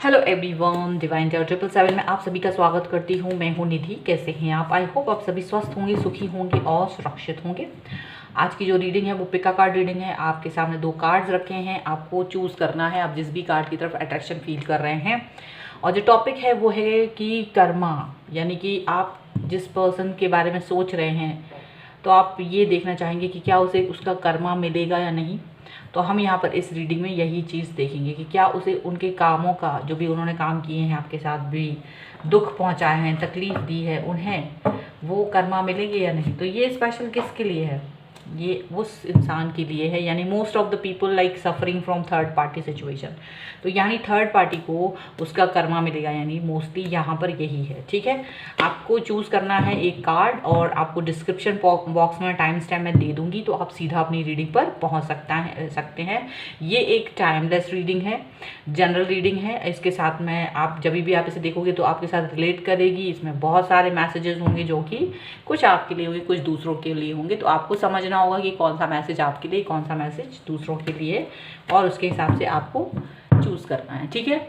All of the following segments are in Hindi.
हेलो एवरीवन, डिवाइन टेयर 777 में आप सभी का स्वागत करती हूँ। मैं हूँ निधि। कैसे हैं आप? आई होप आप सभी स्वस्थ होंगे, सुखी होंगे और सुरक्षित होंगे। आज की जो रीडिंग है वो पिका कार्ड रीडिंग है। आपके सामने दो कार्ड्स रखे हैं, आपको चूज़ करना है आप जिस भी कार्ड की तरफ अट्रैक्शन फील कर रहे हैं। और जो टॉपिक है वो है कि कर्मा, यानी कि आप जिस पर्सन के बारे में सोच रहे हैं तो आप ये देखना चाहेंगे कि क्या उसे उसका कर्मा मिलेगा या नहीं। तो हम यहाँ पर इस रीडिंग में यही चीज़ देखेंगे कि क्या उसे उनके कामों का, जो भी उन्होंने काम किए हैं, आपके साथ भी दुख पहुँचाए हैं, तकलीफ़ दी है, उन्हें वो कर्मा मिलेंगे या नहीं। तो ये स्पेशल किसके लिए है? ये उस इंसान के लिए है, यानी most of the people like suffering from third party situation. तो यानी थर्ड पार्टी को उसका कर्मा मिलेगा, यानी मोस्टली यहाँ पर यही है। ठीक है, आपको चूज़ करना है एक कार्ड और आपको डिस्क्रिप्शन बॉक्स में टाइम स्टैम्प मैं दे दूंगी, तो आप सीधा अपनी रीडिंग पर पहुँच सकते हैं। ये एक टाइमलेस रीडिंग है, जनरल रीडिंग है। इसके साथ में आप जब भी आप इसे देखोगे तो आपके साथ रिलेट करेगी। इसमें बहुत सारे मैसेजेस होंगे जो कि कुछ आपके लिए होंगे, कुछ दूसरों के लिए होंगे। तो आपको समझना होगा कि कौन सा मैसेज आपके लिए, कौन सा मैसेज दूसरों के लिए, और उसके हिसाब से आपको चूज़ करना है। ठीक है,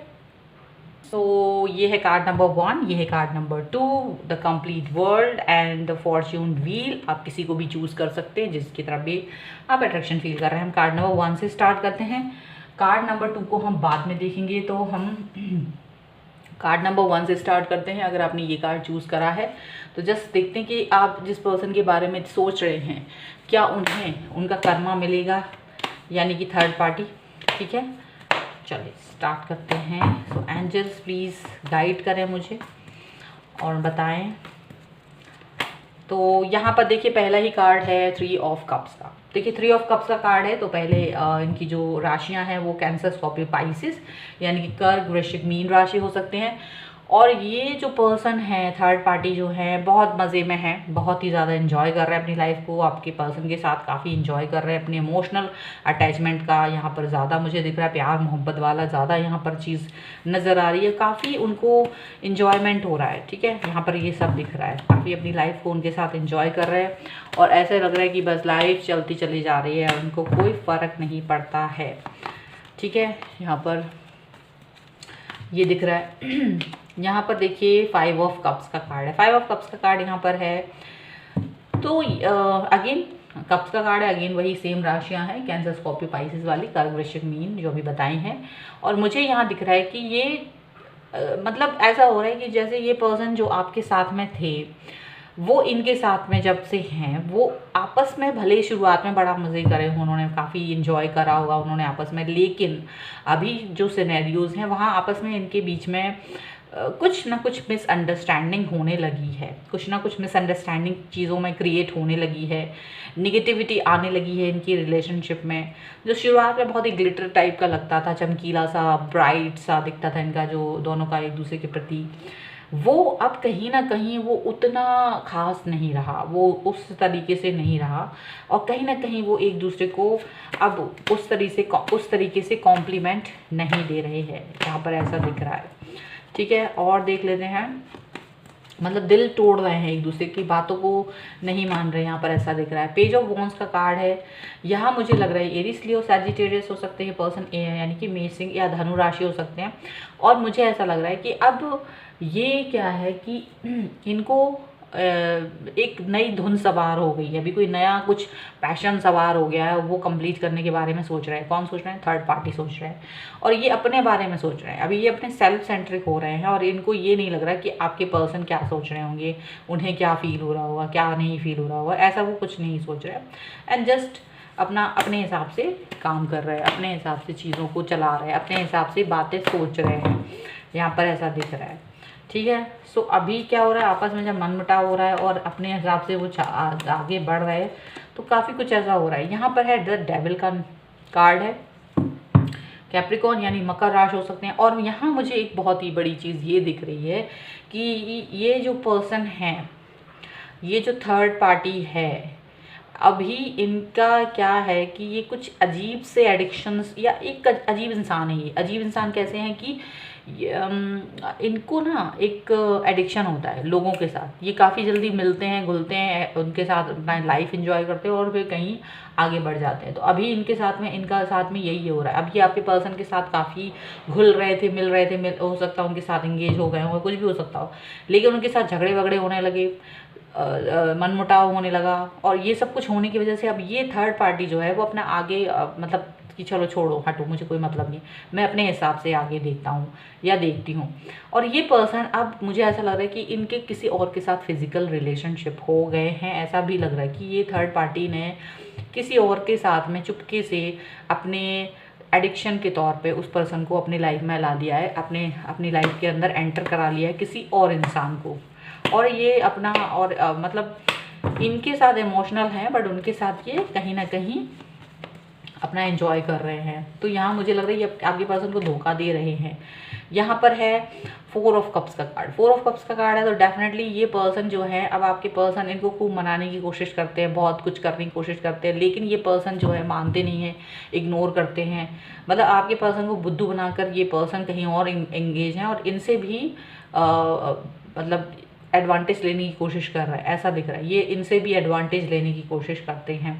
सो ये है कार्ड नंबर 1, ये है card number 2, the complete world and the Fortune wheel. आप किसी को भी चूज़ कर सकते हैं जिसकी तरफ भी आप अट्रैक्शन फील कर रहे हैं। हम कार्ड नंबर 1 से स्टार्ट करते हैं। कार्ड नंबर 2 को हम बाद में देखेंगे, तो हम कार्ड नंबर 1 से स्टार्ट करते हैं। अगर आपने ये कार्ड चूज़ करा है तो जस्ट देखते हैं कि आप जिस पर्सन के बारे में सोच रहे हैं क्या उन्हें उनका कर्मा मिलेगा, यानी कि थर्ड पार्टी। ठीक है, चलिए स्टार्ट करते हैं। सो एंजल्स प्लीज़ गाइड करें मुझे और बताएं। तो यहाँ पर देखिए पहला ही कार्ड है 3 ऑफ कप्स का। देखिए 3 ऑफ कप्स का कार्ड है, तो पहले इनकी जो राशियाँ हैं वो कैंसर, स्कॉर्पियो, पाइसिस, यानी कि कर्क, वृश्चिक, मीन राशि हो सकते हैं। और ये जो पर्सन है थर्ड पार्टी जो है बहुत मज़े में है, बहुत ही ज़्यादा इन्जॉय कर रहे हैं अपनी लाइफ को। आपके पर्सन के साथ काफ़ी इन्जॉय कर रहे हैं, अपने इमोशनल अटैचमेंट का यहाँ पर ज़्यादा मुझे दिख रहा है, प्यार मोहब्बत वाला ज़्यादा यहाँ पर चीज़ नज़र आ रही है। काफ़ी उनको इन्जॉयमेंट हो रहा है। ठीक है, यहाँ पर ये सब दिख रहा है, काफ़ी अपनी लाइफ को उनके साथ इन्जॉय कर रहे हैं और ऐसे लग रहा है कि बस लाइफ चलती चली जा रही है, उनको कोई फ़र्क नहीं पड़ता है। ठीक है, यहाँ पर ये दिख रहा है। यहाँ पर देखिए 5 ऑफ कप्स का कार्ड है। 5 ऑफ कप्स का कार्ड यहाँ पर है, तो अगेन कप्स का कार्ड है, अगेन वही सेम राशियाँ हैं, कैंसर, स्कॉर्पियो, पाइसिस वाली, कर्क, वृश्चिक, मीन जो भी बताई हैं। और मुझे यहाँ दिख रहा है कि ये मतलब ऐसा हो रहा है कि जैसे ये पर्सन जो आपके साथ में थे वो इनके साथ में जब से हैं, वो आपस में भले ही शुरुआत में बड़ा मज़े करे हों, उन्होंने काफ़ी इन्जॉय करा होगा उन्होंने आपस में, लेकिन अभी जो सिनेरियोज़ हैं वहाँ आपस में इनके बीच में कुछ ना कुछ मिसअंडरस्टैंडिंग होने लगी है, कुछ ना कुछ मिसअंडरस्टैंडिंग चीज़ों में क्रिएट होने लगी है, निगेटिविटी आने लगी है इनकी रिलेशनशिप में। जो शुरुआत में बहुत ही ग्लिटर टाइप का लगता था, चमकीला सा, ब्राइट सा दिखता था इनका जो दोनों का एक दूसरे के प्रति, वो अब कहीं ना कहीं वो उतना खास नहीं रहा, वो उस तरीके से नहीं रहा, और कहीं ना कहीं वो एक दूसरे को अब उस तरीके से कॉम्प्लीमेंट नहीं दे रहे हैं, यहाँ पर ऐसा दिख रहा है। ठीक है, और देख लेते हैं, मतलब दिल तोड़ रहे हैं, एक दूसरे की बातों को नहीं मान रहे, यहाँ पर ऐसा दिख रहा है। पेज ऑफ वॉन्ड्स का कार्ड है। यहाँ मुझे लग रहा है एरीज, लियो, सैजिटेरियस हो सकते हैं पर्सन, यानी कि मेष, सिंह या धनु राशि हो सकते हैं। और मुझे ऐसा लग रहा है कि अब ये क्या है कि इनको एक नई धुन सवार हो गई है, अभी कोई नया कुछ पैशन सवार हो गया है, वो कंप्लीट करने के बारे में सोच रहे हैं। कौन सोच रहे हैं? थर्ड पार्टी सोच रहे हैं, और ये अपने बारे में सोच रहे हैं। अभी ये अपने सेल्फ सेंट्रिक हो रहे हैं और इनको ये नहीं लग रहा कि आपके पर्सन क्या सोच रहे होंगे, उन्हें क्या फील हो रहा होगा, क्या नहीं फील हो रहा होगा, ऐसा वो कुछ नहीं सोच रहे हैं। एंड जस्ट अपने हिसाब से काम कर रहे हैं, अपने हिसाब से चीज़ों को चला रहे हैं, अपने हिसाब से बातें सोच रहे हैं, यहाँ पर ऐसा दिख रहा है। ठीक है, सो अभी क्या हो रहा है, आपस में जब मनमुटाव हो रहा है और अपने हिसाब से वो आगे बढ़ रहे हैं, तो काफ़ी कुछ ऐसा हो रहा है। यहाँ पर है द डेविल का कार्ड है, कैप्रिकॉर्न यानी मकर राशि हो सकते हैं। और यहाँ मुझे एक बहुत ही बड़ी चीज़ ये दिख रही है कि ये जो पर्सन है, ये जो थर्ड पार्टी है, अभी इनका क्या है कि ये कुछ अजीब से एडिक्शंस, या एक अजीब इंसान है। ये अजीब इंसान कैसे हैं कि इनको ना एक एडिक्शन होता है लोगों के साथ। ये काफ़ी जल्दी मिलते हैं, घुलते हैं, उनके साथ अपना लाइफ एंजॉय करते हैं और फिर कहीं आगे बढ़ जाते हैं। तो अभी इनका साथ में यही हो रहा है। अब ये आपके पर्सन के साथ काफ़ी घुल रहे थे, मिल रहे थे, हो सकता है उनके साथ इंगेज हो गए हों, कुछ भी हो सकता हो, लेकिन उनके साथ झगड़े वगड़े होने लगे, मनमुटाव होने लगा, और ये सब कुछ होने की वजह से अब ये थर्ड पार्टी जो है वो अपना आगे मतलब कि चलो छोड़ो, हटो, मुझे कोई मतलब नहीं, मैं अपने हिसाब से आगे देखता हूँ या देखती हूँ। और ये पर्सन, अब मुझे ऐसा लग रहा है कि इनके किसी और के साथ फिजिकल रिलेशनशिप हो गए हैं। ऐसा भी लग रहा है कि ये थर्ड पार्टी ने किसी और के साथ में चुपके से अपने एडिक्शन के तौर पे उस पर्सन को अपनी लाइफ में ला लिया है, अपनी लाइफ के अंदर एंटर करा लिया है किसी और इंसान को। और ये अपना और मतलब इनके साथ इमोशनल हैं, बट उनके साथ ये कहीं ना कहीं अपना एंजॉय कर रहे हैं। तो यहाँ मुझे लग रहा है ये आपके पर्सन को धोखा दे रहे हैं। यहाँ पर है 4 ऑफ कप्स का कार्ड। 4 ऑफ कप्स का कार्ड है तो डेफिनेटली ये पर्सन जो है, अब आपके पर्सन इनको खूब मनाने की कोशिश करते हैं, बहुत कुछ करने की कोशिश करते हैं, लेकिन ये पर्सन जो है मानते नहीं है, इग्नोर करते हैं। मतलब आपके पर्सन को बुद्धू बनाकर ये पर्सन कहीं और एंगेज हैं और इनसे भी मतलब एडवांटेज लेने की कोशिश कर रहा है, ऐसा दिख रहा है। ये इनसे भी एडवांटेज लेने की कोशिश करते हैं।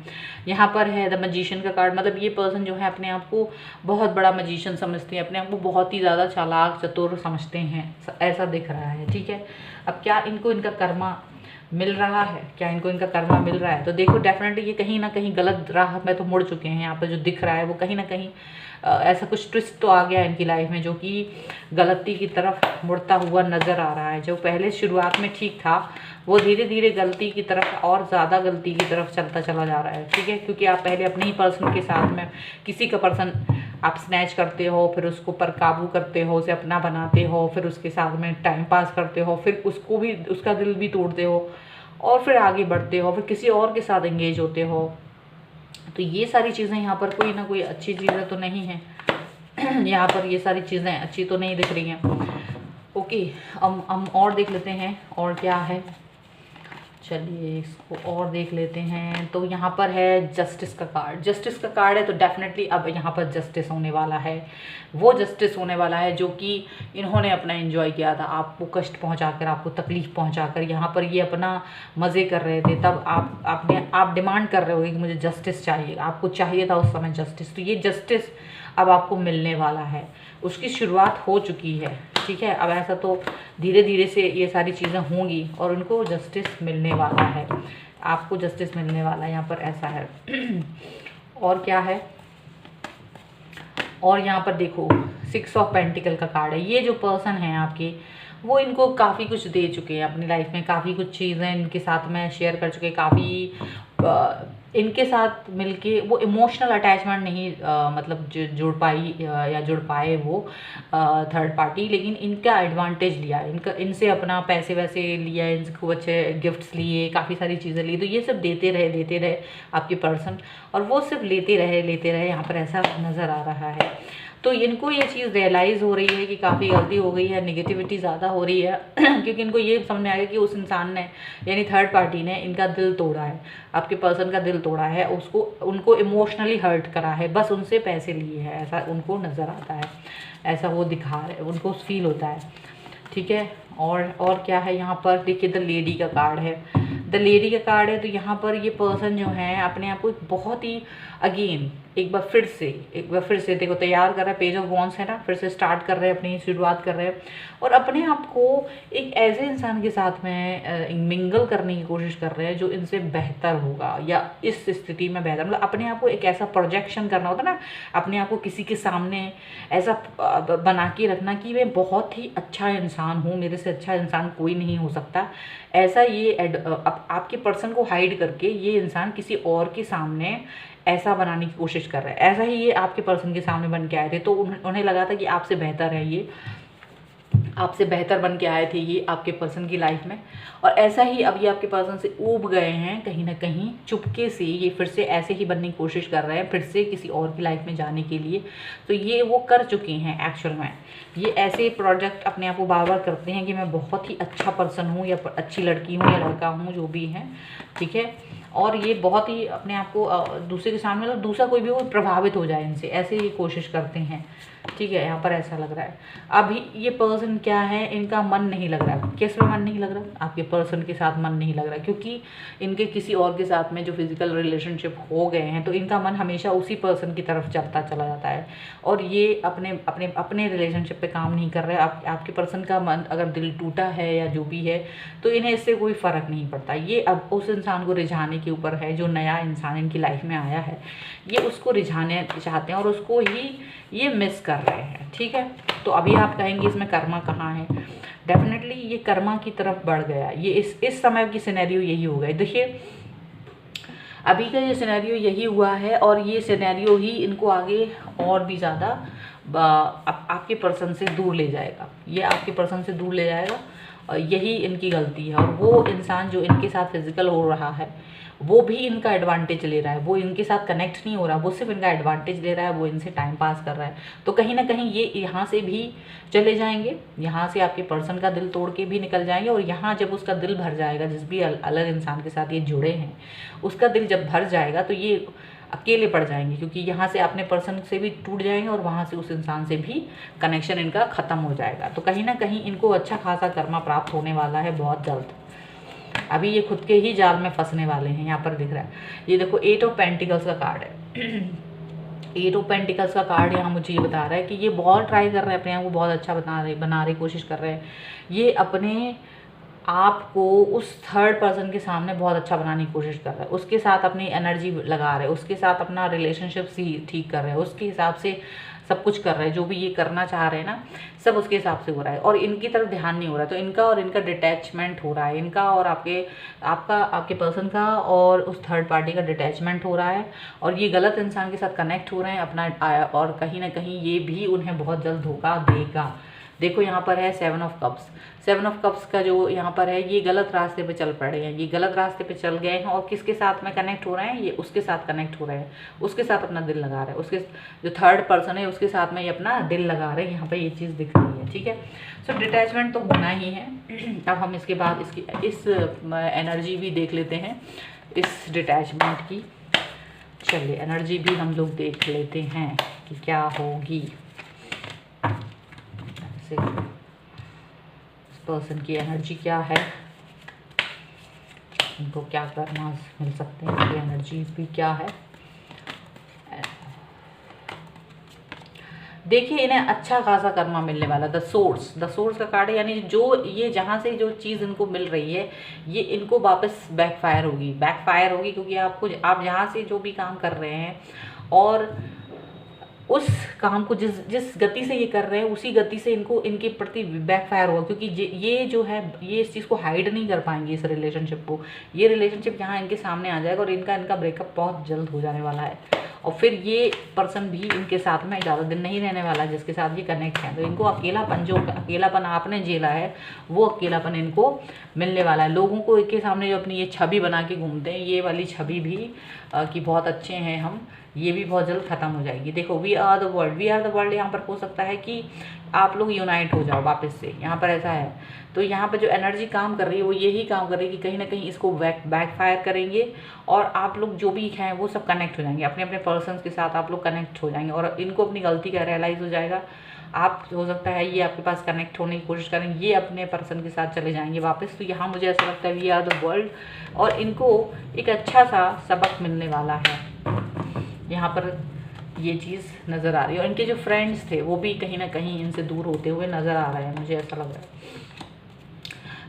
यहाँ पर है द मैजिशियन का कार्ड। मतलब ये पर्सन जो है अपने आप को बहुत बड़ा मैजिशियन समझते हैं, अपने आप को बहुत ही ज़्यादा चालाक चतुर समझते हैं, ऐसा दिख रहा है। ठीक है, अब क्या इनको इनका कर्मा मिल रहा है? क्या इनको इनका कर्मा मिल रहा है? तो देखो डेफिनेटली ये कहीं ना कहीं गलत राह में तो मुड़ चुके हैं। यहाँ पर जो दिख रहा है वो कहीं ना कहीं ऐसा कुछ ट्विस्ट तो आ गया है इनकी लाइफ में, जो कि गलती की तरफ मुड़ता हुआ नज़र आ रहा है। जो पहले शुरुआत में ठीक था वो धीरे धीरे गलती की तरफ और ज़्यादा गलती की तरफ चलता चला जा रहा है। ठीक है, क्योंकि आप पहले अपने ही पर्सन के साथ में किसी का पर्सन आप स्नैच करते हो, फिर उसको पर काबू करते हो, उसे अपना बनाते हो, फिर उसके साथ में टाइम पास करते हो, फिर उसको भी, उसका दिल भी तोड़ते हो, और फिर आगे बढ़ते हो, फिर किसी और के साथ एंगेज होते हो। तो ये सारी चीज़ें यहाँ पर कोई ना कोई अच्छी चीज़ें तो नहीं हैं। यहाँ पर ये सारी चीज़ें अच्छी तो नहीं दिख रही हैं। ओके, हम और देख लेते हैं और क्या है। चलिए इसको और देख लेते हैं। तो यहाँ पर है जस्टिस का कार्ड। जस्टिस का कार्ड है तो डेफिनेटली अब यहाँ पर जस्टिस होने वाला है। वो जस्टिस होने वाला है जो कि इन्होंने अपना एंजॉय किया था, आपको कष्ट पहुँचाकर, आपको तकलीफ़ पहुँचाकर। यहाँ पर ये अपना मज़े कर रहे थे, तब आप डिमांड कर रहे होगे कि मुझे जस्टिस चाहिए, आपको चाहिए था उस समय जस्टिस। तो ये जस्टिस अब आपको मिलने वाला है, उसकी शुरुआत हो चुकी है। ठीक है, अब ऐसा तो धीरे धीरे से ये सारी चीज़ें होंगी और उनको जस्टिस मिलने वाला है, आपको जस्टिस मिलने वाला है। यहाँ पर ऐसा है। और क्या है, और यहाँ पर देखो 6 ऑफ पेंटिकल का कार्ड है। ये जो पर्सन है आपके, वो इनको काफ़ी कुछ दे चुके हैं अपनी लाइफ में, काफ़ी कुछ चीज़ें इनके साथ में शेयर कर चुके हैं, काफ़ी इनके साथ मिलके वो इमोशनल अटैचमेंट नहीं मतलब जुड़ पाई या जुड़ पाए वो थर्ड पार्टी, लेकिन इनका एडवांटेज लिया, इनसे अपना पैसे वैसे लिया, इनसे खूब अच्छे गिफ्ट्स लिए, काफ़ी सारी चीज़ें ली। तो ये सब देते रहे आपके पर्सन, और वो सिर्फ लेते रहे, यहाँ पर ऐसा नज़र आ रहा है। तो इनको ये चीज़ रियलाइज़ हो रही है कि काफ़ी गलती हो गई है, नेगेटिविटी ज़्यादा हो रही है। क्योंकि इनको ये समझ में आ गया कि उस इंसान ने, यानी थर्ड पार्टी ने इनका दिल तोड़ा है, आपके पर्सन का दिल तोड़ा है, उनको इमोशनली हर्ट करा है, बस उनसे पैसे लिए हैं, ऐसा उनको नज़र आता है, ऐसा वो दिखा रहे, उनको फील होता है। ठीक है, और क्या है यहाँ पर देखिए, द लेडी का कार्ड है। द लेडी का कार्ड है तो यहाँ पर ये पर्सन जो है अपने आप को बहुत ही अगेन एक बार फिर से देखो तैयार कर रहा है। पेज ऑफ वॉन्ड्स है ना, फिर से स्टार्ट कर रहे हैं, अपनी शुरुआत कर रहे हैं, और अपने आप को एक ऐसे इंसान के साथ में मिंगल करने की कोशिश कर रहे हैं जो इनसे बेहतर होगा, या इस स्थिति में बेहतर, मतलब अपने आप को एक ऐसा प्रोजेक्शन करना होता है ना, अपने आप को किसी के सामने ऐसा बना के रखना कि मैं बहुत ही अच्छा इंसान हूँ, मेरे से अच्छा इंसान कोई नहीं हो सकता। ऐसा ये आपके पर्सन को हाइड करके ये इंसान किसी और के सामने ऐसा बनाने की कोशिश कर रहा है। ऐसा ही ये आपके पर्सन के सामने बन के आए थे, तो उन्हें लगा था कि आपसे बेहतर है, ये आपसे बेहतर बन के आए थे ये आपके पर्सन की लाइफ में। और ऐसा ही अब ये आपके पर्सन से ऊब गए हैं कहीं ना कहीं, चुपके से ये फिर से ऐसे ही बनने की कोशिश कर रहे हैं, फिर से किसी और की लाइफ में जाने के लिए। तो ये वो कर चुके हैं एक्चुअल में, ये ऐसे प्रोजेक्ट अपने आप को बार बार करते हैं कि मैं बहुत ही अच्छा पर्सन हूँ, या अच्छी लड़की हूँ, या लड़का हूँ, जो भी है। ठीक है, और ये बहुत ही अपने आप को दूसरे के सामने, मतलब दूसरा कोई भी वो प्रभावित हो जाए इनसे, ऐसे ही कोशिश करते हैं। ठीक है, यहाँ पर ऐसा लग रहा है। अभी ये पर्सन क्या है, इनका मन नहीं लग रहा है। किस में मन नहीं लग रहा? आपके पर्सन के साथ मन नहीं लग रहा है, क्योंकि इनके किसी और के साथ में जो फिजिकल रिलेशनशिप हो गए हैं, तो इनका मन हमेशा उसी पर्सन की तरफ चलता चला जाता है, और ये अपने अपने अपने रिलेशनशिप पे काम नहीं कर रहे। आपके पर्सन का मन अगर दिल टूटा है या जो भी है, तो इन्हें इससे कोई फ़र्क नहीं पड़ता। ये अब उस इंसान को रिझाने के ऊपर है, जो नया इंसान इनकी लाइफ में आया है, ये उसको रिझाने चाहते हैं और उसको ही ये मिस कर रहे हैं। ठीक है, तो अभी आप कहेंगे इसमें कर्मा कहाँ है? डेफिनेटली ये कर्मा की तरफ बढ़ गया। ये इस समय की सिनेरियो यही हो गई। देखिए, अभी का ये सिनेरियो यही हुआ है, और ये सिनेरियो ही इनको आगे और भी ज़्यादा आपके पर्सन से दूर ले जाएगा। ये आपके पर्सन से दूर ले जाएगा, और यही इनकी गलती है। और वो इंसान जो इनके साथ फिजिकल हो रहा है, वो भी इनका एडवांटेज ले रहा है। वो इनके साथ कनेक्ट नहीं हो रहा, वो सिर्फ इनका एडवांटेज ले रहा है, वो इनसे टाइम पास कर रहा है। तो कहीं ना कहीं ये यहाँ से भी चले जाएंगे, यहाँ से आपके पर्सन का दिल तोड़ के भी निकल जाएंगे। और यहाँ जब उसका दिल भर जाएगा, जिस भी अलग इंसान के साथ ये जुड़े हैं, उसका दिल जब भर जाएगा, तो ये अकेले पड़ जाएंगे, क्योंकि यहाँ से अपने पर्सन से भी टूट जाएंगे और वहाँ से उस इंसान से भी कनेक्शन इनका ख़त्म हो जाएगा। तो कहीं ना कहीं इनको अच्छा खासा कर्मा प्राप्त होने वाला है बहुत जल्द। अभी ये खुद के ही जाल में फंसने वाले हैं। यहाँ पर दिख रहा है, ये देखो 8 ऑफ पेंटिकल्स का कार्ड है। 8 ऑफ पेंटिकल्स का कार्ड यहाँ मुझे ये बता रहा है कि ये बहुत ट्राई कर रहे हैं, अपने आप को बहुत अच्छा बना रहे कोशिश कर रहे हैं। ये अपने आपको उस थर्ड पर्सन के सामने बहुत अच्छा बनाने की कोशिश कर रहा है, उसके साथ अपनी एनर्जी लगा रहे हैं, उसके साथ अपना रिलेशनशिप ठीक कर रहे हैं, उसके हिसाब से सब कुछ कर रहे हैं। जो भी ये करना चाह रहे हैं ना, सब उसके हिसाब से हो रहा है, और इनकी तरफ ध्यान नहीं हो रहा है। तो इनका और इनका डिटैचमेंट हो रहा है, इनका और आपके पर्सन का और उस थर्ड पार्टी का डिटैचमेंट हो रहा है, और ये गलत इंसान के साथ कनेक्ट हो रहे हैं अपना, और कहीं ना कहीं ये भी उन्हें बहुत जल्द धोखा देगा। देखो यहाँ पर है 7 ऑफ कप्स। 7 ऑफ कप्स का जो यहाँ पर है, ये गलत रास्ते पे चल पड़े हैं, ये गलत रास्ते पे चल गए हैं, और किसके साथ में कनेक्ट हो रहे हैं? ये उसके साथ कनेक्ट हो रहे हैं, उसके साथ अपना दिल लगा रहे हैं, उसके जो थर्ड पर्सन है उसके साथ में ये अपना दिल लगा रहे हैं। यहाँ पर ये चीज़ दिख रही है। ठीक है, सो डिटैचमेंट तो होना ही है। अब हम इसके बाद इस एनर्जी भी देख लेते हैं, इस डिटैचमेंट की। चलिए, एनर्जी भी हम लोग देख लेते हैं कि क्या होगी। इस पर्सन की एनर्जी क्या है, इनको क्या करना मिल सकते हैं, इसकी एनर्जी भी क्या है। देखिए, इन्हें अच्छा खासा कर्मा मिलने वाला। द सोर्स का कार्ड है, यानी जो ये जहाँ से जो चीज़ इनको मिल रही है, ये इनको वापस बैकफायर होगी, क्योंकि आप जहाँ से जो भी काम कर रहे हैं, और उस काम को जिस गति से ये कर रहे हैं, उसी गति से इनको इनके प्रति बैकफायर होगा। क्योंकि ये जो है, ये इस चीज़ को हाइड नहीं कर पाएंगे, इस रिलेशनशिप को। ये रिलेशनशिप यहाँ इनके सामने आ जाएगा, और इनका ब्रेकअप बहुत जल्द हो जाने वाला है। और फिर ये पर्सन भी इनके साथ में ज़्यादा दिन नहीं रहने वाला, जिसके साथ ये कनेक्ट है। तो इनको अकेलापन आपने झेला है, वो अकेलापन इनको मिलने वाला है। लोगों को इनके सामने जो अपनी ये छवि बना के घूमते हैं, ये वाली छवि भी कि बहुत अच्छे हैं हम, ये भी बहुत जल्द ख़त्म हो जाएगी। देखो, वी आर द वर्ल्ड यहाँ पर हो सकता है कि आप लोग यूनाइट हो जाओ वापस से, यहाँ पर ऐसा है। तो यहाँ पर जो एनर्जी काम कर रही है, वो यही काम कर रही है कि कहीं ना कहीं इसको बैकफायर करेंगे, और आप लोग जो भी हैं वो सब कनेक्ट हो जाएंगे, अपने अपने पर्सन के साथ आप लोग कनेक्ट हो जाएंगे, और इनको अपनी गलती का रियलाइज़ हो जाएगा। आप हो सकता है ये आपके पास कनेक्ट होने की कोशिश करेंगे, ये अपने पर्सन के साथ चले जाएंगे वापस। तो यहाँ मुझे ऐसा लगता है वी आर द वर्ल्ड, और इनको एक अच्छा सा सबक मिलने वाला है। यहाँ पर ये चीज़ नज़र आ रही है, और इनके जो फ्रेंड्स थे वो भी कहीं ना कहीं इनसे दूर होते हुए नज़र आ रहे हैं, मुझे ऐसा लग रहा है।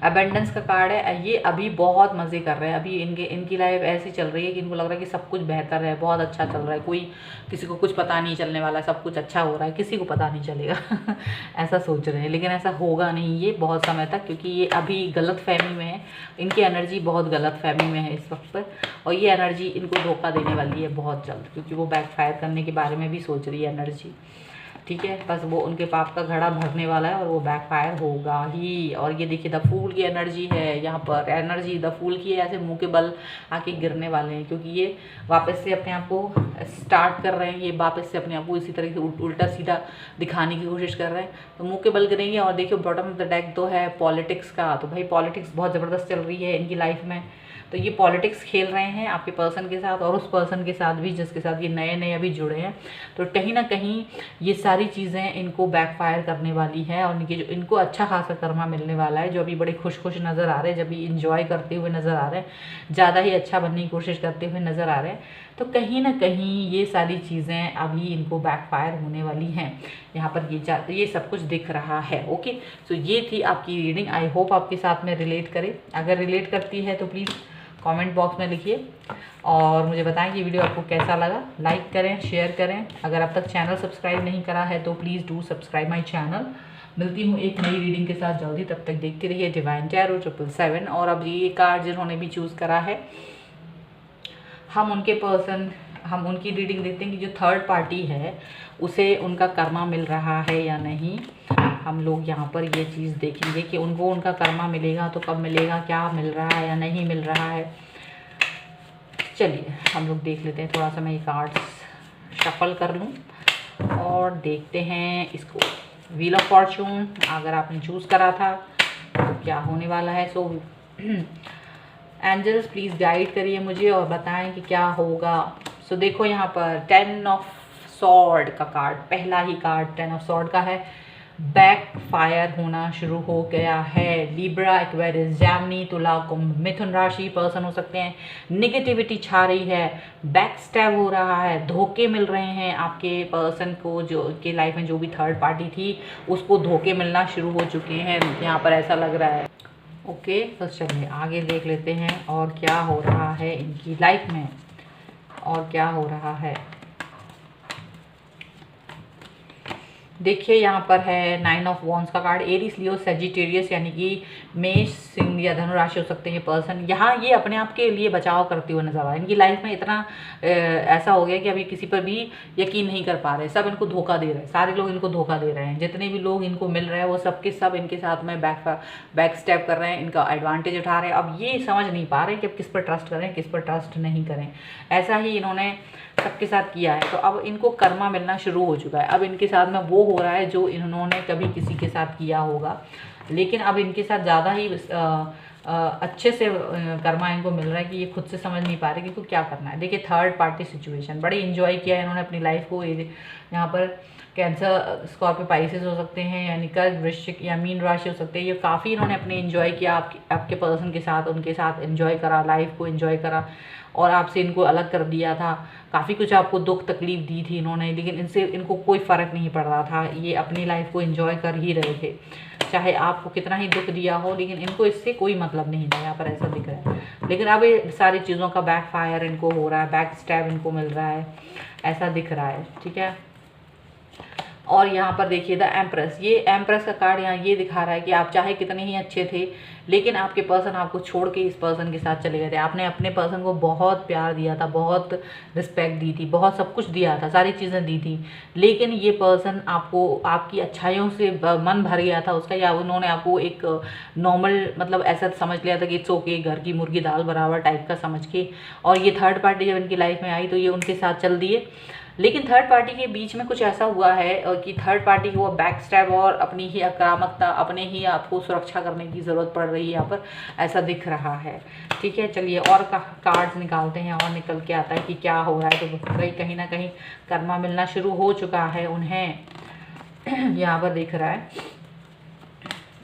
अबेंडेंस का कार्ड है, ये अभी बहुत मज़े कर रहे हैं। अभी इनकी लाइफ ऐसी चल रही है कि इनको लग रहा है कि सब कुछ बेहतर है, बहुत अच्छा चल रहा है, किसी को कुछ पता नहीं चलने वाला, सब कुछ अच्छा हो रहा है, किसी को पता नहीं चलेगा। ऐसा सोच रहे हैं, लेकिन ऐसा होगा नहीं ये बहुत समय तक, क्योंकि ये अभी गलत फहमी में है। इनकी एनर्जी बहुत गलत फहमी में है इस वक्त पर, और ये एनर्जी इनको धोखा देने वाली है बहुत जल्द, क्योंकि वो बैकफायर करने के बारे में भी सोच रही है एनर्जी। ठीक है, बस वो उनके पाप का घड़ा भरने वाला है, और वो बैकफायर होगा ही। और ये देखिए, द फूल की एनर्जी है यहाँ पर। एनर्जी द फूल की है, ऐसे मुंह के बल आके गिरने वाले हैं, क्योंकि ये वापस से अपने आप को स्टार्ट कर रहे हैं, ये वापस से अपने आप को इसी तरह से उल्टा सीधा दिखाने की कोशिश कर रहे हैं, तो मुँह के बल गिरेंगे। और देखिए, बॉटम ऑफ द डेक तो है पॉलिटिक्स का, तो भाई पॉलिटिक्स बहुत ज़बरदस्त चल रही है इनकी लाइफ में। तो ये पॉलिटिक्स खेल रहे हैं आपके पर्सन के साथ और उस पर्सन के साथ भी जिसके साथ ये नए नए अभी जुड़े हैं। तो कहीं ना कहीं ये सारी चीज़ें इनको बैकफायर करने वाली है और इनको अच्छा खासा कर्मा मिलने वाला है। जो अभी बड़े खुश खुश नज़र आ रहे हैं, जब भी इंजॉय करते हुए नज़र आ रहे हैं, ज़्यादा ही अच्छा बनने की कोशिश करते हुए नज़र आ रहे हैं, तो कहीं ना कहीं ये सारी चीज़ें अभी इनको बैकफायर होने वाली हैं। यहाँ पर ये सब कुछ दिख रहा है। ओके, सो ये थी आपकी रीडिंग। आई होप आपके साथ में रिलेट करे। अगर रिलेट करती है तो प्लीज़ कमेंट बॉक्स में लिखिए और मुझे बताएं कि वीडियो आपको कैसा लगा। लाइक करें, शेयर करें। अगर अब तक चैनल सब्सक्राइब नहीं करा है तो please do subscribe my channel. मिलती हूँ एक नई रीडिंग के साथ जल्दी, तब तक देखते रहिए डिवाइन टैरो 777। और अब ये कार्ड जिन्होंने भी चूज़ करा है, हम उनकी रीडिंग देखते हैं कि जो थर्ड पार्टी है उसे उनका कर्मा मिल रहा है या नहीं। हम लोग यहाँ पर ये चीज़ देखेंगे कि उनको उनका कर्मा मिलेगा तो कब मिलेगा, क्या मिल रहा है या नहीं मिल रहा है। चलिए हम लोग देख लेते हैं। थोड़ा सा मैं ये कार्ड्स शफल कर लूँ और देखते हैं इसको। व्हील ऑफ फॉर्चून अगर आपने चूज़ करा था तो क्या होने वाला है। सो एंजल्स प्लीज़ गाइड करिए मुझे और बताएं कि क्या होगा। सो देखो यहाँ पर 10 ऑफ सॉर्ड का कार्ड, पहला ही कार्ड 10 ऑफ सॉर्ड का है। बैक फायर होना शुरू हो गया है। लिब्रा, एक्वेरियस, जैमिनी, तुला, कुंभ, मिथुन राशि पर्सन हो सकते हैं। निगेटिविटी छा रही है, बैक स्टैब हो रहा है, धोखे मिल रहे हैं आपके पर्सन को। जो के लाइफ में जो भी थर्ड पार्टी थी उसको धोखे मिलना शुरू हो चुके हैं, यहाँ पर ऐसा लग रहा है। ओके, तो चलिए आगे देख लेते हैं और क्या हो रहा है इनकी लाइफ में और क्या हो रहा है। देखिए यहाँ पर है 9 ऑफ वॉन्ड्स का कार्ड। एरीज, लियो, सेजिटेरियस यानी कि मेष, सिंह या धनु राशि हो सकते हैं ये पर्सन। यहाँ ये अपने आप के लिए बचाव करते हुए नजर आ रहा है। इनकी लाइफ में इतना ऐसा हो गया कि अभी किसी पर भी यकीन नहीं कर पा रहे, सब इनको धोखा दे रहे हैं, सारे लोग इनको धोखा दे रहे हैं। जितने भी लोग इनको मिल रहे हैं वो सब के सब इनके साथ में बैक स्टेप कर रहे हैं, इनका एडवांटेज उठा रहे हैं। अब ये समझ नहीं पा रहे कि अब किस पर ट्रस्ट करें, किस पर ट्रस्ट नहीं करें। ऐसा ही इन्होंने सबके साथ किया है, तो अब इनको कर्मा मिलना शुरू हो चुका है। अब इनके साथ में वो हो रहा है जो इन्होंने कभी किसी के साथ किया होगा, लेकिन अब इनके साथ ज़्यादा ही अच्छे से कर्मा इनको मिल रहा है कि ये खुद से समझ नहीं पा रहे कि इनको क्या करना है। देखिए थर्ड पार्टी सिचुएशन बड़े इंजॉय किया है इन्होंने अपनी लाइफ को। यहाँ पर कैंसर, स्कॉर्पियो, पाइसेस हो सकते हैं, यानी कर्क, वृश्चिक या मीन राशि हो सकते हैं। ये काफ़ी इन्होंने अपने इंजॉय किया आपके पर्सन के साथ, उनके साथ इंजॉय करा, लाइफ को इंजॉय करा और आपसे इनको अलग कर दिया था। काफ़ी कुछ आपको दुख तकलीफ दी थी इन्होंने, लेकिन इनको कोई फ़र्क नहीं पड़ रहा था। ये अपनी लाइफ को एंजॉय कर ही रहे थे, चाहे आपको कितना ही दुख दिया हो, लेकिन इनको इससे कोई मतलब नहीं था। यहाँ पर ऐसा दिख रहा है। लेकिन अब ये सारी चीज़ों का बैक फायर इनको हो रहा है, बैक स्टैब इनको मिल रहा है, ऐसा दिख रहा है। ठीक है, और यहाँ पर देखिए द एम्प्रेस, ये एम्प्रेस का कार्ड यहाँ ये दिखा रहा है कि आप चाहे कितने ही अच्छे थे, लेकिन आपके पर्सन आपको छोड़ के इस पर्सन के साथ चले गए थे। आपने अपने पर्सन को बहुत प्यार दिया था, बहुत रिस्पेक्ट दी थी, बहुत सब कुछ दिया था, सारी चीज़ें दी थी, लेकिन ये पर्सन आपको आपकी अच्छाइयों से मन भर गया था उसका, या उन्होंने आपको एक नॉर्मल मतलब ऐसा समझ लिया था कि इट्स ओके, घर की मुर्गी दाल बराबर टाइप का समझ के। और ये थर्ड पार्टी जब इनकी लाइफ में आई तो ये उनके साथ चल दिए। लेकिन थर्ड पार्टी के बीच में कुछ ऐसा हुआ है कि थर्ड पार्टी को बैक स्टैब और अपनी ही आक्रामकता, अपने ही आपको सुरक्षा करने की ज़रूरत पड़ रही है, यहाँ पर ऐसा दिख रहा है। ठीक है, चलिए और कार्ड्स निकालते हैं और निकल के आता है कि क्या हो रहा है। तो कहीं ना कहीं कर्मा मिलना शुरू हो चुका है उन्हें, यहाँ पर दिख रहा है।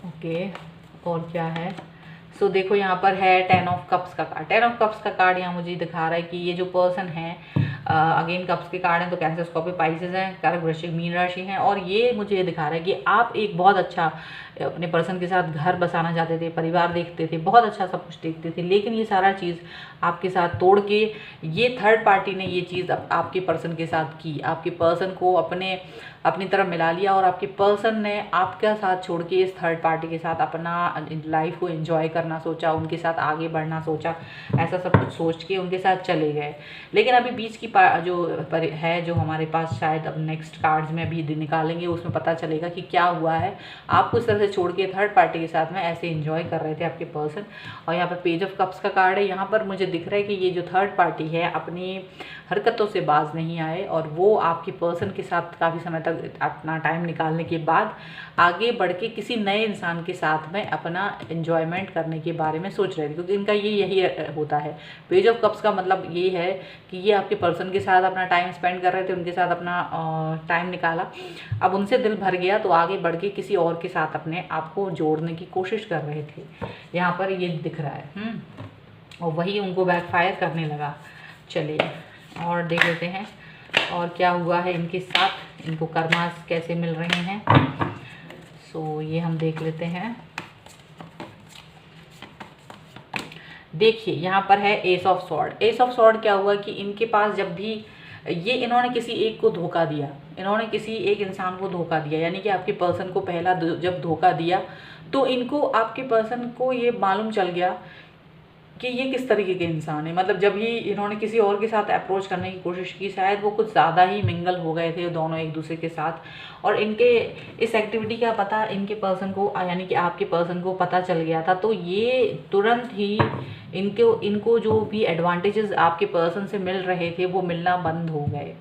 ओके, और क्या है। सो देखो यहाँ पर है 10 ऑफ कप्स का कार्ड। 10 ऑफ कप्स का कार्ड यहाँ मुझे दिखा रहा है कि ये जो पर्सन है, अगेन कप्स के कार्ड हैं तो कैंसर, स्कॉर्पियो, पाइसेस हैं, कर्क, वृश्चिक, मीन राशि हैं। और ये मुझे ये दिखा रहा है कि आप एक बहुत अच्छा अपने पर्सन के साथ घर बसाना चाहते थे, परिवार देखते थे, बहुत अच्छा सब कुछ देखते थे, लेकिन ये सारा चीज़ आपके साथ तोड़ के ये थर्ड पार्टी ने ये चीज़ आपके पर्सन के साथ की, आपके पर्सन को अपनी तरफ मिला लिया और आपके पर्सन ने आपका साथ छोड़ के इस थर्ड पार्टी के साथ अपना लाइफ को एंजॉय करना सोचा, उनके साथ आगे बढ़ना सोचा, ऐसा सब कुछ सोच के उनके साथ चले गए। लेकिन अभी बीच की जो हमारे पास शायद अब नेक्स्ट कार्ड्स में अभी निकालेंगे, उसमें पता चलेगा कि क्या हुआ है। आपको इस तरह से छोड़ के थर्ड पार्टी के साथ में ऐसे एंजॉय कर रहे थे आपके पर्सन। और यहाँ पर पेज ऑफ कप्स का कार्ड है। यहाँ पर मुझे दिख रहा है कि ये जो थर्ड पार्टी है अपनी हरकतों से बाज नहीं आए और वो आपके पर्सन के साथ काफ़ी समय तक अपना टाइम निकालने के बाद आगे बढ़ के किसी नए इंसान के साथ में अपना एंजॉयमेंट करने के बारे में सोच रहे थे, क्योंकि इनका यही होता है। पेज ऑफ कप्स का मतलब ये है कि ये आपके पर्सन के साथ अपना टाइम स्पेंड कर रहे थे, उनके साथ अपना टाइम निकाला, अब उनसे दिल भर गया तो आगे बढ़ के किसी और के साथ अपने आप को जोड़ने की कोशिश कर रहे थे। यहाँ पर ये दिख रहा है और वही उनको बैकफायर करने लगा। चलिए और देख लेते हैं और क्या हुआ है इनके साथ, इनको कर्मास कैसे मिल रहे हैं। सो ये हम देख लेते हैं। देखिए यहाँ पर है S of sword. S of sword क्या हुआ कि इनके पास जब भी इन्होंने किसी एक को धोखा दिया, इन्होंने किसी एक इंसान को धोखा दिया, यानी कि आपके पर्सन को पहला जब धोखा दिया तो इनको आपके पर्सन को ये मालूम चल गया कि ये किस तरीके के इंसान है। मतलब जब ही इन्होंने किसी और के साथ अप्रोच करने की कोशिश की, शायद वो कुछ ज़्यादा ही मिंगल हो गए थे दोनों एक दूसरे के साथ, और इनके इस एक्टिविटी का पता इनके पर्सन को यानी कि आपके पर्सन को पता चल गया था। तो ये तुरंत ही इनको जो भी एडवांटेजेस आपके पर्सन से मिल रहे थे वो मिलना बंद हो गए।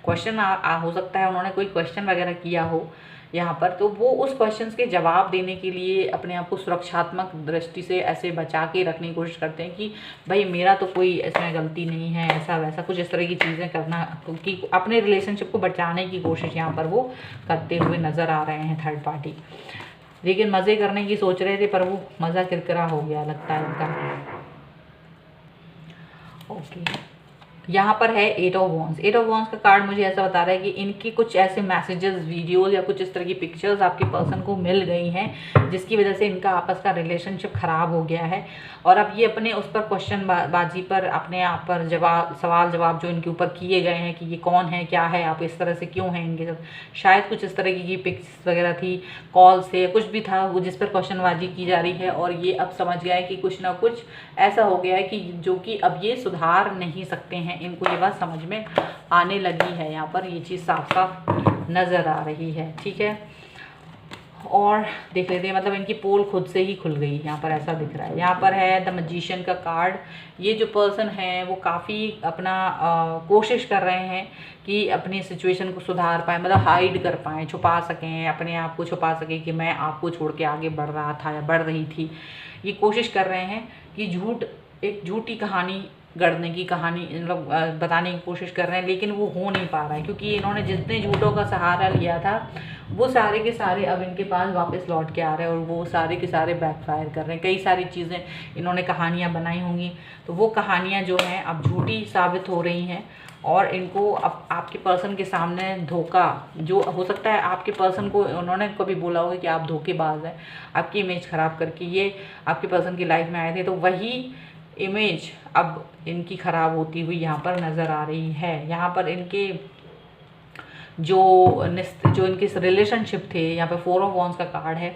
क्वेश्चन हो सकता है उन्होंने कोई क्वेश्चन वगैरह किया हो यहाँ पर, तो वो उस क्वेश्चंस के जवाब देने के लिए अपने आप को सुरक्षात्मक दृष्टि से ऐसे बचा के रखने की कोशिश करते हैं कि भाई मेरा तो कोई इसमें गलती नहीं है, ऐसा वैसा कुछ इस तरह की चीज़ें करना, क्योंकि अपने रिलेशनशिप को बचाने की कोशिश यहाँ पर वो करते हुए नज़र आ रहे हैं थर्ड पार्टी। लेकिन मज़े करने की सोच रहे थे पर वो मज़ा किरकिरा हो गया लगता है इनका। ओके यहाँ पर है eight of wands. Eight of wands का कार्ड मुझे ऐसा बता रहा है कि इनकी कुछ ऐसे मैसेजेस, वीडियोस या कुछ इस तरह की पिक्चर्स आपके पर्सन को मिल गई हैं जिसकी वजह से इनका आपस का रिलेशनशिप ख़राब हो गया है। और अब ये अपने उस पर क्वेश्चन बाजी पर अपने आप पर सवाल जवाब जो इनके ऊपर किए गए हैं कि ये कौन है, क्या है, आप इस तरह से क्यों हैं इनके साथ, शायद कुछ इस तरह की पिक्स वगैरह थी, कॉल्स थे, कुछ भी था वो जिस पर क्वेश्चनबाजी की जा रही है। और ये अब समझ गया है कि कुछ ना कुछ ऐसा हो गया है कि जो कि अब ये सुधार नहीं सकते हैं। इनको ये बात समझ में आने लगी है, यहाँ पर ये चीज़ साफ साफ नज़र आ रही है। ठीक है, और देख लेते हैं, मतलब इनकी पोल खुद से ही खुल गई यहाँ पर, ऐसा दिख रहा है। यहाँ पर है द मैजिशियन का कार्ड। ये जो पर्सन है वो काफ़ी अपना कोशिश कर रहे हैं कि अपनी सिचुएशन को सुधार पाए, मतलब हाइड कर पाएँ, छुपा सकें, अपने आप को छुपा सकें कि मैं आपको छोड़ के आगे बढ़ रहा था या बढ़ रही थी। ये कोशिश कर रहे हैं कि एक झूठी कहानी गढ़ने की कहानी मतलब बताने की कोशिश कर रहे हैं, लेकिन वो हो नहीं पा रहा है क्योंकि इन्होंने जितने झूठों का सहारा लिया था वो सारे के सारे अब इनके पास वापस लौट के आ रहे हैं और वो सारे के सारे बैकफायर कर रहे हैं। कई सारी चीज़ें इन्होंने कहानियाँ बनाई होंगी तो वो कहानियाँ जो हैं अब झूठी साबित हो रही हैं और इनको अब आपके पर्सन के सामने धोखा, जो हो सकता है आपके पर्सन को उन्होंने कभी बोला होगा कि आप धोखेबाज हैं, आपकी इमेज ख़राब करके ये आपके पर्सन की लाइफ में आए थे, तो वही इमेज अब इनकी ख़राब होती हुई यहाँ पर नज़र आ रही है। यहाँ पर इनके जो इनके रिलेशनशिप थे, यहाँ पर 4 ऑफ वॉन्ड्स का कार्ड है।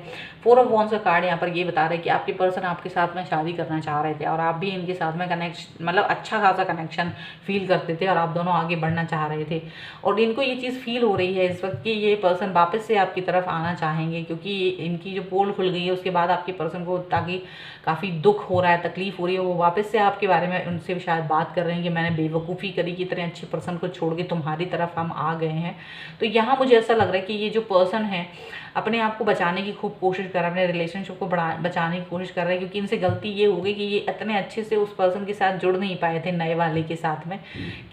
4 ऑफ वॉन्ड्स का कार्ड यहाँ पर ये बता रहा है कि आपके पर्सन आपके साथ में शादी करना चाह रहे थे और आप भी इनके साथ में मतलब अच्छा खासा कनेक्शन फील करते थे और आप दोनों आगे बढ़ना चाह रहे थे। और इनको ये चीज़ फील हो रही है इस वक्त कि ये पर्सन वापस से आपकी तरफ आना चाहेंगे, क्योंकि इनकी जो पोल खुल गई है उसके बाद आपके पर्सन को ताकि काफ़ी दुख हो रहा है, तकलीफ़ हो रही है, वो वापस से आपके बारे में उनसे शायद बात कर रहे हैं कि मैंने बेवकूफ़ी करी कि इतने अच्छे पर्सन को छोड़ के तुम्हारी तरफ हम आ गए हैं। तो यहाँ मुझे ऐसा लग रहा है कि ये जो पर्सन है अपने आप को बचाने की खूब कोशिश कर रहा है, अपने रिलेशनशिप को बचाने की कोशिश कर रहा है, क्योंकि इनसे गलती ये हो गई कि ये इतने अच्छे से उस पर्सन के साथ जुड़ नहीं पाए थे नए वाले के साथ में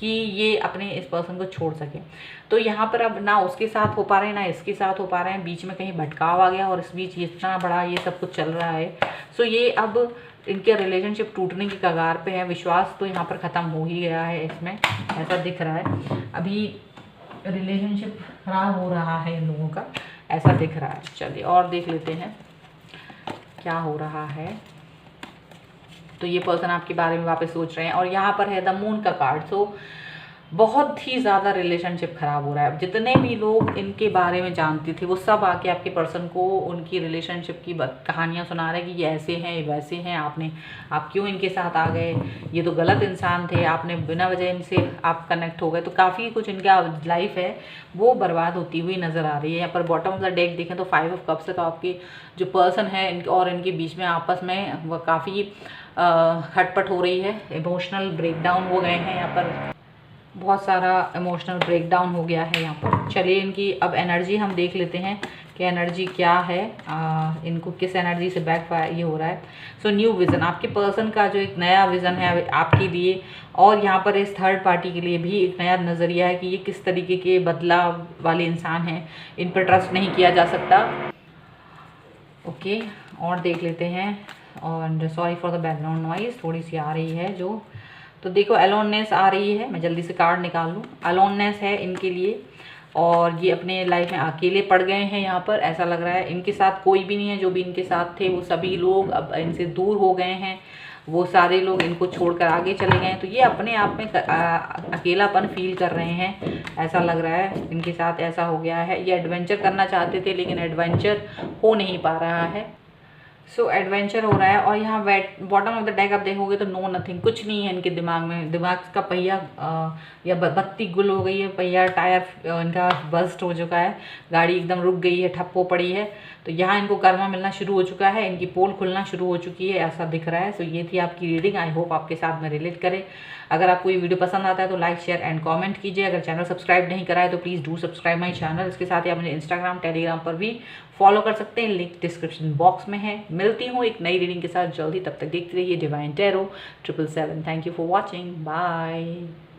कि ये अपने इस पर्सन को छोड़ सकें। तो यहाँ पर अब ना उसके साथ हो पा रहे हैं ना इसके साथ हो पा रहे हैं, बीच में कहीं भटकाव आ गया और इस बीच इतना बड़ा ये सब कुछ चल रहा है। सो ये अब इनके रिलेशनशिप टूटने की कगार पे है। विश्वास तो यहाँ पर ख़त्म हो ही गया है, इसमें ऐसा दिख रहा है। अभी रिलेशनशिप ख़राब हो रहा है इन लोगों का, ऐसा दिख रहा है। चलिए और देख लेते हैं क्या हो रहा है। तो ये पर्सन आपके बारे में वापस सोच रहे हैं और यहाँ पर है द मून का कार्ड। सो बहुत ही ज़्यादा रिलेशनशिप ख़राब हो रहा है। जितने भी लोग इनके बारे में जानते थे वो सब आके आपके पर्सन को उनकी रिलेशनशिप की कहानियाँ सुना रहे हैं कि ये ऐसे हैं, ये वैसे हैं, आप क्यों इनके साथ आ गए, ये तो गलत इंसान थे, आपने बिना वजह इनसे आप कनेक्ट हो गए। तो काफ़ी कुछ इनका लाइफ है वो बर्बाद होती हुई नज़र आ रही है। यहाँ पर बॉटम ऑफ द डेक देखें तो 5 ऑफ कप्स है, तो आपके जो पर्सन है इनके और इनके बीच में आपस में वह काफ़ी खटपट हो रही है। इमोशनल ब्रेकडाउन हो गए हैं यहाँ पर, बहुत सारा इमोशनल ब्रेकडाउन हो गया है यहाँ पर। चलिए इनकी अब एनर्जी हम देख लेते हैं कि एनर्जी क्या है, इनको किस एनर्जी से बैक ये हो रहा है। सो न्यू विज़न, आपके पर्सन का जो एक नया विज़न है आपके लिए, और यहाँ पर इस थर्ड पार्टी के लिए भी एक नया नज़रिया है कि ये किस तरीके के बदलाव वाले इंसान हैं, इन पर ट्रस्ट नहीं किया जा सकता। ओके, और देख लेते हैं। और sorry for the background noise थोड़ी सी आ रही है जो, तो देखो अलोननेस आ रही है। मैं जल्दी से कार्ड निकाल लूँ। अलोननेस है इनके लिए, और ये अपने लाइफ में अकेले पड़ गए हैं। यहाँ पर ऐसा लग रहा है इनके साथ कोई भी नहीं है। जो भी इनके साथ थे वो सभी लोग अब इनसे दूर हो गए हैं, वो सारे लोग इनको छोड़कर आगे चले गए हैं। तो ये अपने आप में अकेलापन फील कर रहे हैं, ऐसा लग रहा है इनके साथ ऐसा हो गया है। ये एडवेंचर करना चाहते थे लेकिन एडवेंचर हो नहीं पा रहा है। सो एडवेंचर हो रहा है। और यहाँ बॉटम ऑफ द डेक आप देखोगे तो नो नथिंग, कुछ नहीं है इनके दिमाग में। दिमाग का पहिया या बत्ती गुल हो गई है, पहिया टायर इनका बस्ट हो चुका है, गाड़ी एकदम रुक गई है, ठप्पो पड़ी है। तो यहाँ इनको कर्मा मिलना शुरू हो चुका है, इनकी पोल खुलना शुरू हो चुकी है, ऐसा दिख रहा है। सो ये थी आपकी रीडिंग। आई होप आपके साथ में रिलेट करे। अगर आपको ये वीडियो पसंद आता है तो लाइक शेयर एंड कमेंट कीजिए। अगर चैनल सब्सक्राइब नहीं करा है तो please do subscribe my channel. इसके साथ ही आप मुझे इंस्टाग्राम टेलीग्राम पर भी फॉलो कर सकते हैं, लिंक डिस्क्रिप्शन बॉक्स में है। मिलती हूँ एक नई रीडिंग के साथ जल्दी, तब तक देखते रहिए divine tarot 777। Thank you for watching, bye.